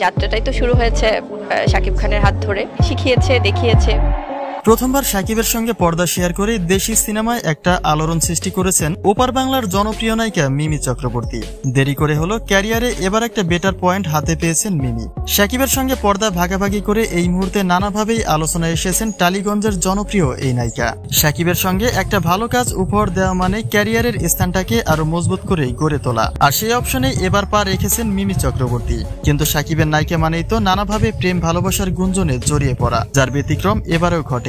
যাত্রাটাই তো শুরু হয়েছে শাকিব খানের হাত ধরে, শিখিয়েছে, দেখিয়েছে। প্রথমবার শাকিবের সঙ্গে পর্দা শেয়ার করে দেশি সিনেমায় একটা আলোড়ন সৃষ্টি করেছেন ওপার বাংলার জনপ্রিয় নায়িকা মিমি চক্রবর্তী। দেরি করে হলো ক্যারিয়ারে এবার একটা বেটার পয়েন্ট হাতে পেয়েছেন মিমি। শাকিবের সঙ্গে পর্দা ভাগাভাগি করে এই মুহূর্তে নানাভাবেই আলোচনায় এসেছেন টালিগঞ্জের জনপ্রিয় এই নায়িকা। শাকিবের সঙ্গে একটা ভালো কাজ উপহার দেওয়া মানে ক্যারিয়ারের স্থানটাকে আরো মজবুত করে গড়ে তোলা, আর সেই অপশনে এবার পা রেখেছেন মিমি চক্রবর্তী। কিন্তু শাকিবের নায়িকা মানেই তো নানাভাবে প্রেম ভালোবাসার গুঞ্জনে জড়িয়ে পড়া, যার ব্যতিক্রম এবারেও ঘটে।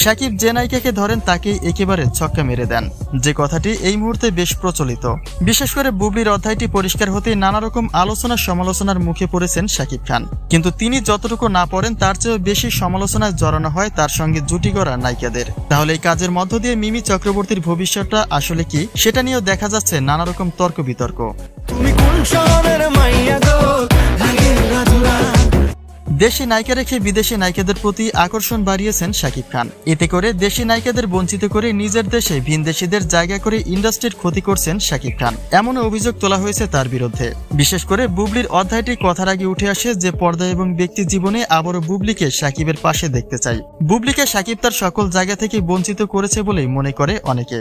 শাকিব যে নায়িকাকে ধরেন তাকেই একেবারে ছক্কা মেরে দেন, যে কথাটি এই মুহূর্তে বেশ প্রচলিত। বিশেষ করে বুবলির অধ্যায়টি পরিষ্কার হতে নানা রকম আলোচনা সমালোচনার মুখে পড়েছেন শাকিব খান। কিন্তু তিনি যতটুকু না পড়েন তার চেয়েও বেশি সমালোচনায় জড়ানো হয় তার সঙ্গে জুটি গড়া নায়িকাদের। তাহলে এই কাজের মধ্য দিয়ে মিমি চক্রবর্তীর ভবিষ্যৎটা আসলে কি, সেটা নিয়েও দেখা যাচ্ছে নানা রকম তর্ক বিতর্ক। দেশি নায়িকা রেখে বিদেশি নায়িকাদের প্রতি আকর্ষণ বাড়িয়েছেন শাকিব খান। এতে করে দেশি নায়িকাদের বঞ্চিত করে নিজের দেশে ভিনদেশিদের জায়গা করে ইন্ডাস্ট্রির ক্ষতি করছেন শাকিব খান, এমন অভিযোগ তোলা হয়েছে তার বিরুদ্ধে। বিশেষ করে বুবলির অধ্যায়টি কথার আগে উঠে আসে যে পর্দা এবং ব্যক্তি জীবনে আবারও বুবলিকে শাকিবের পাশে দেখতে চাই। বুবলিকে শাকিব তার সকল জায়গা থেকে বঞ্চিত করেছে বলেই মনে করে অনেকে।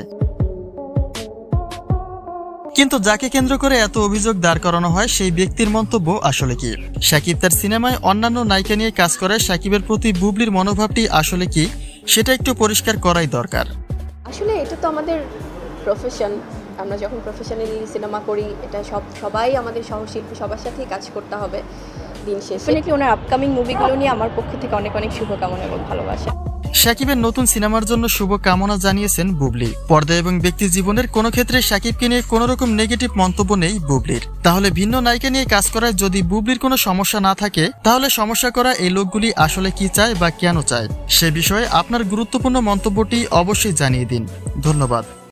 কিন্তু যাকে কেন্দ্র করে এত অভিযোগ দাঁড় করানো হয় সেই ব্যক্তির মন্তব্য আসলে কি? শাকিব তার সিনেমায় অন্যান্য নায়িকা নিয়ে কাজ করায় শাকিবের প্রতি বুবলির মনোভাবটি আসলে কি, সেটা একটু পরিষ্কার করাই দরকার। আসলে এটা তো আমাদের প্রফেশন, আমরা যখন প্রফেশনালি সিনেমা করি এটা সবাই আমাদের সহশিল্পী সবার সাথেই কাজ করতে হবে। দিন শেষে ওনার আপকামিং মুভিগুলো নিয়ে আমার পক্ষ থেকে অনেক অনেক শুভকামনা এবং ভালোবাসা। শাকিবের নতুন সিনেমার জন্য শুভ কামনা জানিয়েছেন বুবলি। পর্দা এবং ব্যক্তি জীবনের কোনো ক্ষেত্রে শাকিবকে নিয়ে কোনো রকম নেগেটিভ মন্তব্য নেই বুবলির। তাহলে ভিন্ন নায়িকা নিয়ে কাজ করায় যদি বুবলির কোনো সমস্যা না থাকে, তাহলে সমস্যা করা এই লোকগুলি আসলে কি চায় বা কেন চায়, সে বিষয়ে আপনার গুরুত্বপূর্ণ মন্তব্যটি অবশ্যই জানিয়ে দিন। ধন্যবাদ।